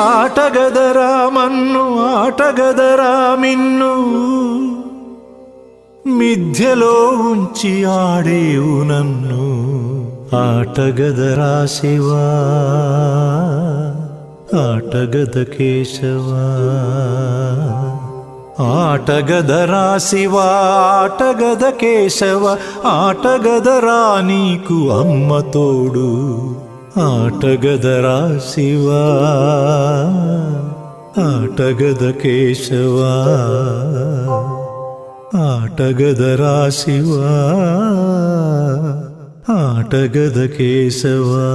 ఆటగదరా మన్ను ఆటగదరా మిన్ను మిథ్యలో ఉంచి ఆడేవు నన్ను ఆటగదరా శివా ఆటగద కేశవా ఆటగదరా శివా ఆటగద కేశవ ఆటగదరా నీకు అమ్మ తోడు ఆటగదరా శివా ఆటగద కేశవా ఆటగదరా శివా ఆటగద కేశవా